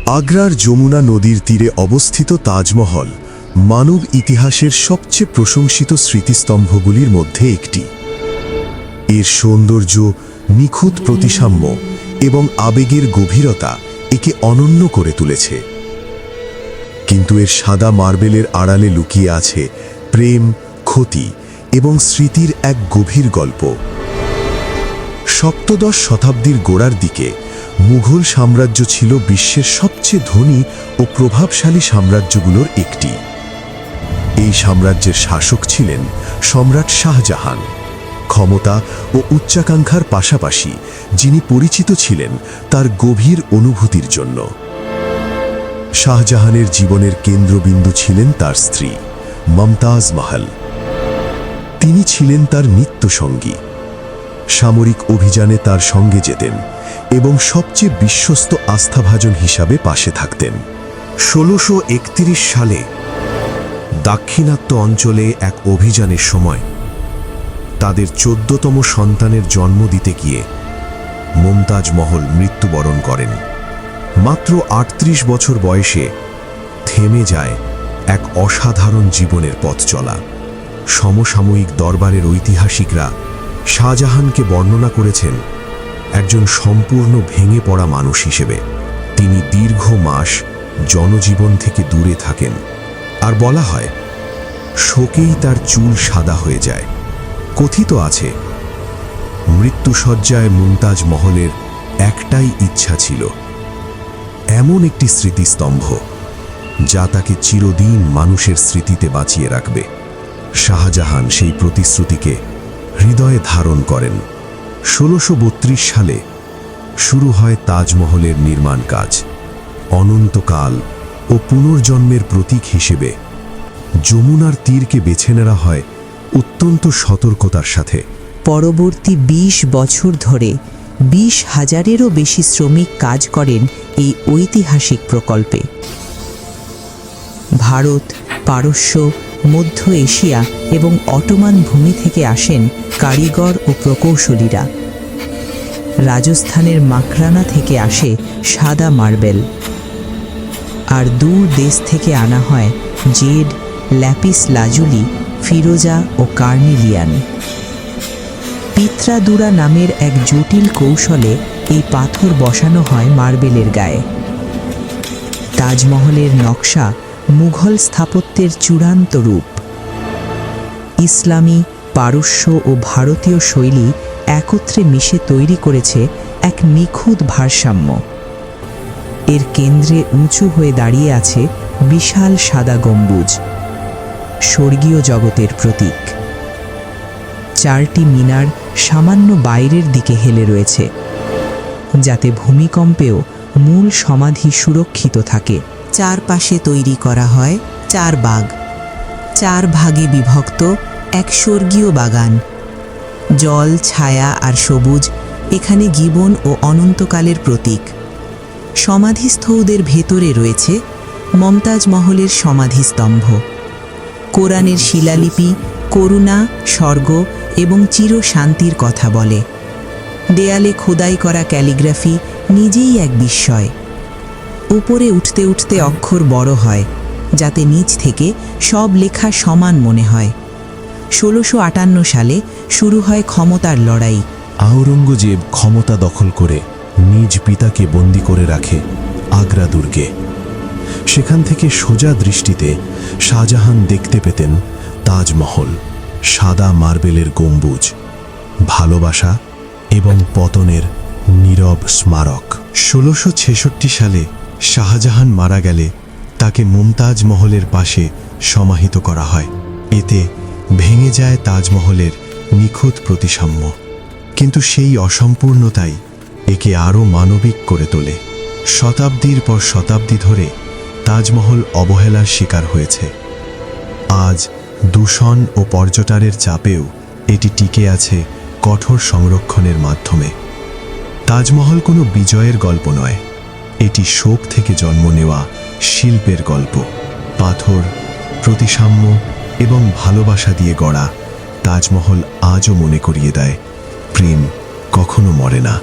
আগ্রার যমুনা নদীর তীরে অবস্থিত তাজমহল মানব ইতিহাসের সবচেয়ে প্রশংসিত স্মৃতিস্তম্ভগুলির মধ্যে একটি। এর সৌন্দর্য, নিখুঁত প্রতিসাম্য এবং আবেগের গভীরতা একে অনন্য করে তুলেছে। কিন্তু এর সাদা মার্বেলের আড়ালে লুকিয়ে আছে প্রেম, ক্ষতি এবং স্মৃতির এক গভীর গল্প। সপ্তদশ শতাব্দীর গোড়ার দিকে মুঘল সাম্রাজ্য ছিল বিশ্বের সবচেয়ে ধনী ও প্রভাবশালী সাম্রাজ্যগুলোর একটি। এই সাম্রাজ্যের শাসক ছিলেন সম্রাট শাহজাহান। ক্ষমতা ও উচ্চাকাঙ্ক্ষার পাশাপাশি যিনি পরিচিত ছিলেন তার গভীর অনুভূতির জন্য। শাহজাহানের জীবনের কেন্দ্রবিন্দু ছিলেন তার স্ত্রী মমতাজ মহল। তিনি ছিলেন তার নিত্যসঙ্গী। সামরিক অভিযানে তার সঙ্গে যেতেন এবং সবচেয়ে বিশ্বস্ত আস্থাভাজন হিসাবে পাশে থাকতেন। ১৬৩১ সালে দাক্ষিণাত্য অঞ্চলে এক অভিযানের সময় তাদের ১৪তম সন্তানের জন্ম দিতে গিয়ে মুমতাজ মহল মৃত্যুবরণ করেন। মাত্র ৩৮ বছর বয়সে থেমে যায় এক অসাধারণ জীবনের পথ চলা। সমসাময়িক দরবারের ঐতিহাসিকরা শাহজাহানকে বর্ণনা করেছেন একজন সম্পূর্ণ ভেঙে পড়া মানুষ হিসেবে। তিনি দীর্ঘ মাস জনজীবন থেকে দূরে থাকেন, আর বলা হয় শোকেই তার চুল সাদা হয়ে যায়। কথিত আছে মৃত্যুশয্যায় মুমতাজ মহলের একটাই ইচ্ছা ছিল, এমন একটি স্মৃতিস্তম্ভ যা তাকে চিরদিন মানুষের স্মৃতিতে বাঁচিয়ে রাখবে। শাহজাহান সেই প্রতিশ্রুতিকে হৃদয়ে ধারণ করেন। ১৬৩২ সালে শুরু হয় তাজমহলের নির্মাণ কাজ। অনন্তকাল ও পুনর্জন্মের প্রতীক হিসেবে যমুনার তীরকে বেছে নেওয়া হয় অত্যন্ত সতর্কতার সাথে। পরবর্তী ২০ বছর ধরে ২০,০০০-এরও বেশি শ্রমিক কাজ করেন এই ঐতিহাসিক প্রকল্পে। ভারত, পারস্য, মধ্য এশিয়া এবং অটোমান ভূমি থেকে আসেন কারিগর ও প্রকৌশলীরা। রাজস্থানের মাকরানা থেকে আসে সাদা মার্বেল, আর দূর দেশ থেকে আনা হয় জেড, ল্যাপিস লাজুলি, ফিরোজা ও কার্নিলিয়ান। পিত্রাদুরা নামের এক জটিল কৌশলে এই পাথর বসানো হয় মার্বেলের গায়ে। তাজমহলের নকশা মুঘল স্থাপত্যের চূড়ান্ত রূপ। ইসলামী, পারস্য ও ভারতীয় শৈলী একত্রে মিশে তৈরি করেছে এক নিখুঁত ভারসাম্য। এর কেন্দ্রে উঁচু হয়ে দাঁড়িয়ে আছে বিশাল সাদা গম্বুজ, স্বর্গীয় জগতের প্রতীক। ৪টি মিনার সামান্য বাইরের দিকে হেলে রয়েছে, যাতে ভূমিকম্পেও মূল সমাধি সুরক্ষিত থাকে। চারপাশে তৈরি করা হয় ৪ বাগ, ৪ ভাগে বিভক্ত এক স্বর্গীয় বাগান। জল, ছায়া আর সবুজ এখানে জীবন ও অনন্তকালের প্রতীক। সমাধিস্থদের ভেতরে রয়েছে মমতাজ মহলের সমাধিস্তম্ভ। কোরআনের শিলালিপি করুণা, স্বর্গ এবং চিরশান্তির কথা বলে। দেয়ালে খোদাই করা ক্যালিগ্রাফি নিজেই এক বিস্ময়। উপরে উঠতে উঠতে অক্ষর বড় হয়, যাতে নিচ থেকে সব লেখা সমান মনে হয়। ১৬৫৮ সালে শুরু হয় ক্ষমতার লড়াই। আওরঙ্গজেব ক্ষমতা দখল করে নিজ পিতাকে বন্দী করে রাখে আগ্রা দুর্গে। সেখান থেকে সোজা দৃষ্টিতে শাহজাহান দেখতে পেতেন তাজমহল, সাদা মার্বেলের গম্বুজ, ভালোবাসা এবং পতনের নীরব স্মারক। ১৬৬৬ সালে শাহজাহান মারা গেলে তাকে মুমতাজ মহলের পাশে সমাহিত করা হয়। এতে ভেঙে যায় তাজমহলের নিখুঁত প্রতিসাম্য, কিন্তু সেই অসম্পূর্ণতাই একে আরও মানবিক করে তোলে। শতাব্দীর পর শতাব্দী ধরে তাজমহল অবহেলার শিকার হয়েছে। আজ দূষণ ও পর্যটনের চাপেও এটি টিকে আছে কঠোর সংরক্ষণের মাধ্যমে। তাজমহল কোনো বিজয়ের গল্প নয়, এটি শোক থেকে জন্ম নেওয়া শিল্পের গল্প। পাথর, প্রতিসাম্য এবং ভালোবাসা দিয়ে গড়া তাজমহল আজও মনে করিয়ে দেয় প্রেম কখনো মরে না।